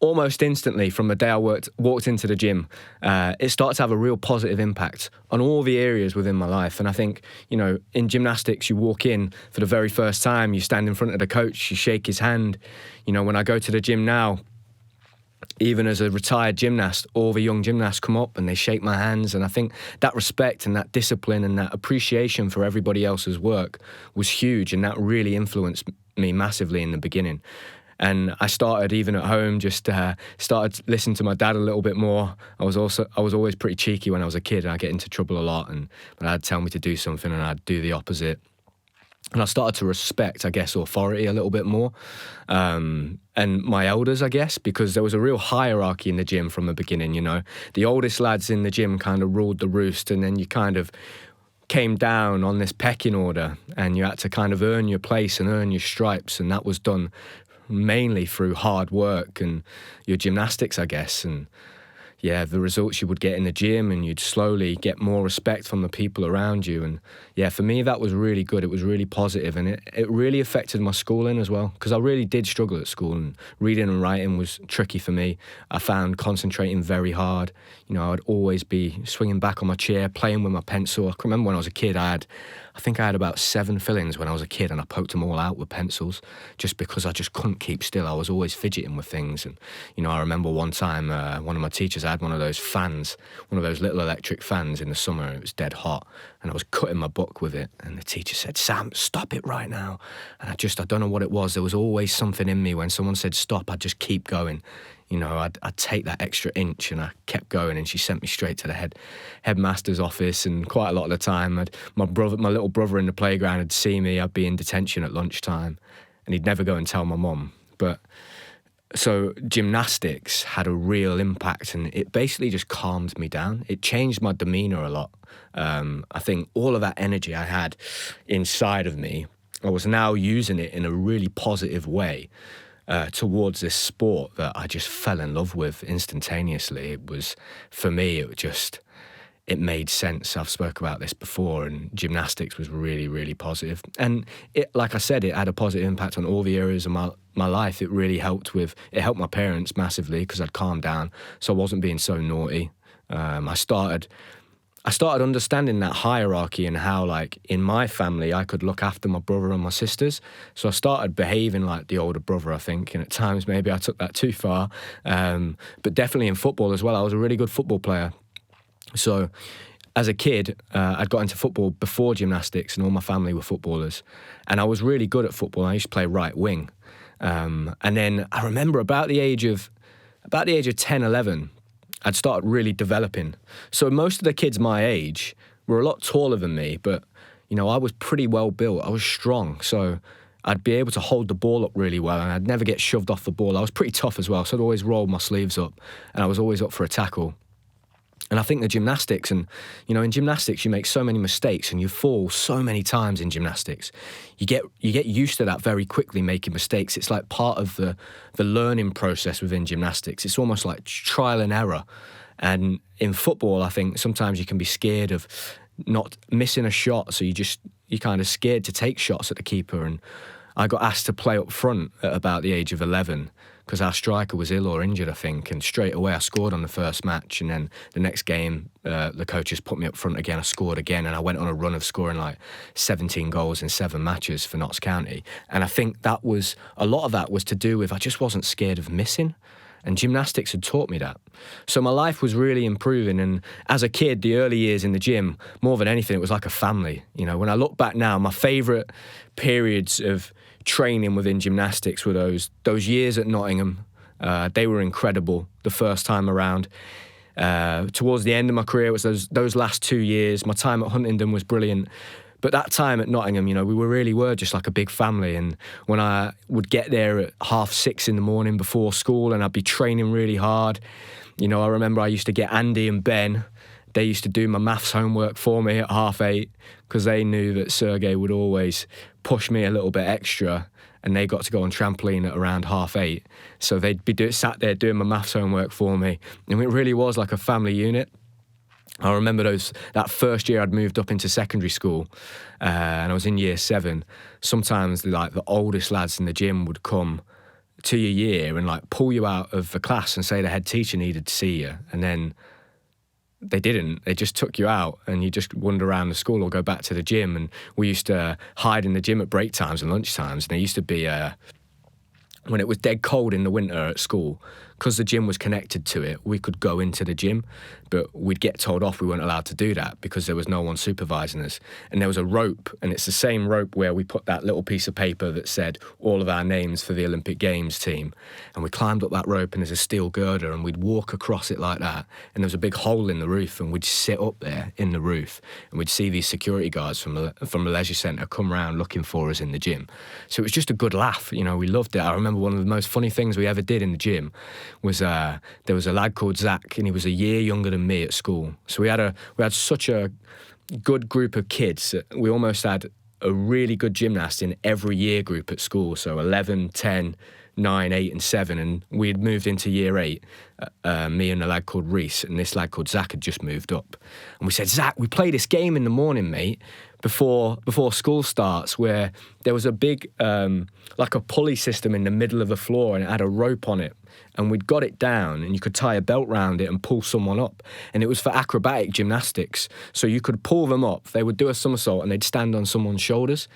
almost instantly from the day I walked into the gym, it started to have a real positive impact on all the areas within my life. And I think, you know, in gymnastics, you walk in for the very first time, you stand in front of the coach, you shake his hand. You know, when I go to the gym now, even as a retired gymnast, all the young gymnasts come up and they shake my hands. And I think that respect and that discipline and that appreciation for everybody else's work was huge. And that really influenced me massively in the beginning. And I started even at home, just started listening to my dad a little bit more. I was always pretty cheeky when I was a kid, and I'd get into trouble a lot. And my dad would tell me to do something and I'd do the opposite. And I started to respect, I guess, authority a little bit more. And my elders, I guess, because there was a real hierarchy in the gym from the beginning, you know. The oldest lads in the gym kind of ruled the roost, and then you kind of came down on this pecking order, and you had to kind of earn your place and earn your stripes, and that was done mainly through hard work and your gymnastics, I guess. And yeah, the results you would get in the gym, and you'd slowly get more respect from the people around you. And yeah, for me, that was really good. It was really positive, and it really affected my schooling as well, because I really did struggle at school, and reading and writing was tricky for me. I found concentrating very hard. You know, I'd always be swinging back on my chair, playing with my pencil. I can remember when I was a kid, I think I had about 7 fillings when I was a kid, and I poked them all out with pencils just because I just couldn't keep still. I was always fidgeting with things. And, you know, I remember one time one of my teachers had one of those fans, one of those little electric fans in the summer. It was dead hot, and I was cutting my book with it. And the teacher said, "Sam, stop it right now." And I don't know what it was. There was always something in me when someone said stop, I'd just keep going. You know, I'd take that extra inch, and I kept going, and she sent me straight to the headmaster's office. And quite a lot of the time, my little brother in the playground would see me. I'd be in detention at lunchtime, and he'd never go and tell my mum. But so gymnastics had a real impact, and it basically just calmed me down. It changed my demeanour a lot. I think all of that energy I had inside of me, I was now using it in a really positive way. Towards this sport that I just fell in love with instantaneously. It was, for me, it made sense. I've spoke about this before, and gymnastics was really, really positive. And it, like I said, it had a positive impact on all the areas of my life. It really helped my parents massively, because I'd calmed down, so I wasn't being so naughty. I started understanding that hierarchy and how, like, in my family, I could look after my brother and my sisters. So I started behaving like the older brother, I think, and at times maybe I took that too far. But definitely in football as well, I was a really good football player. So as a kid, I'd got into football before gymnastics, and all my family were footballers. And I was really good at football. I used to play right wing. And then I remember about the age of 10, 11, I'd started really developing. So most of the kids my age were a lot taller than me, but, you know, I was pretty well built. I was strong, so I'd be able to hold the ball up really well, and I'd never get shoved off the ball. I was pretty tough as well, so I'd always roll my sleeves up, and I was always up for a tackle. And I think the gymnastics, and, you know, in gymnastics you make so many mistakes and you fall so many times in gymnastics. You get used to that very quickly, making mistakes. It's like part of the learning process within gymnastics. It's almost like trial and error. And in football, I think sometimes you can be scared of not missing a shot, so you're kind of scared to take shots at the keeper. And I got asked to play up front at about the age of 11, because our striker was ill or injured, I think, and straight away I scored on the first match. And then the next game, the coaches put me up front again. I scored again, and I went on a run of scoring like 17 goals in 7 matches for Notts County. And I think a lot of that was to do with I just wasn't scared of missing. And gymnastics had taught me that. So my life was really improving. And as a kid, the early years in the gym, more than anything, it was like a family. You know, when I look back now, my favourite periods of training within gymnastics were those years at Nottingham. They were incredible the first time around. Towards the end of my career, it was those last 2 years. My time at Huntingdon was brilliant. But that time at Nottingham, you know, we really were just like a big family. And when I would get there at 6:30 in the morning before school, and I'd be training really hard, you know, I remember I used to get Andy and Ben. They used to do my maths homework for me at 8:30, because they knew that Sergey would always push me a little bit extra, and they got to go on trampoline at around 8:30. So they'd be sat there doing my maths homework for me. And it really was like a family unit. I remember that first year I'd moved up into secondary school, and I was in year 7. Sometimes the oldest lads in the gym would come to your year and like pull you out of the class and say the head teacher needed to see you, and then they didn't. They just took you out and you just wander around the school or go back to the gym. And we used to hide in the gym at break times and lunch times. And there used to be when it was dead cold in the winter at school, because the gym was connected to it, we could go into the gym, but we'd get told off we weren't allowed to do that because there was no one supervising us. And there was a rope, and it's the same rope where we put that little piece of paper that said all of our names for the Olympic Games team. And we climbed up that rope, and there's a steel girder, and we'd walk across it like that. And there was a big hole in the roof, and we'd sit up there in the roof, and we'd see these security guards from the leisure centre come around looking for us in the gym. So it was just a good laugh. You know, we loved it. I remember one of the most funny things we ever did in the gym was there was a lad called Zach, and he was a year younger than me at school. So we had such a good group of kids. We almost had a really good gymnast in every year group at school. So 11, 10, 9, 8 and 7, and we had moved into year 8, me and a lad called Reese, and this lad called Zach had just moved up. And we said, Zach, we play this game in the morning, mate, before school starts, where there was a big like a pulley system in the middle of the floor, and it had a rope on it, and we'd got it down, and you could tie a belt round it and pull someone up, and it was for acrobatic gymnastics. So you could pull them up, they would do a somersault, and they'd stand on someone's shoulders.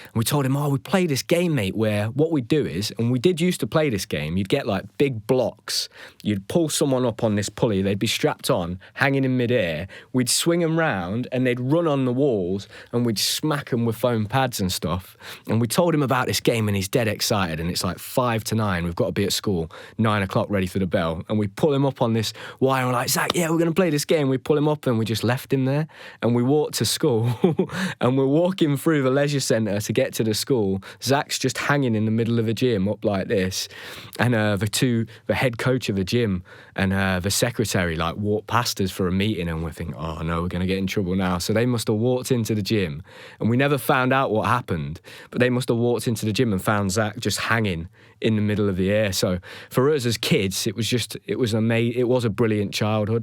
And we told him, we play this game, mate, where what we'd do is, and we did used to play this game, you'd get like big blocks, you'd pull someone up on this pulley, they'd be strapped on, hanging in midair, we'd swing them round, and they'd run on the walls, and we'd smack them with foam pads and stuff. And we told him about this game, and he's dead excited, and it's like 5 to 9, we've got to be at school, 9 o'clock ready for the bell, and we pull him up on this wire, and we're like, Zach, yeah, we're going to play this game. We pull him up, and we just left him there, and we walked to school, and we're walking through the leisure centre to get to the school. Zach's just hanging in the middle of the gym up like this, and the head coach of the gym and the secretary like walked past us for a meeting, and we're thinking, oh no, we're going to get in trouble now. So they must have walked into the gym, and we never found out what happened, but they must have walked into the gym and found Zach just hanging in the middle of the air. So for us as kids, it was a brilliant childhood.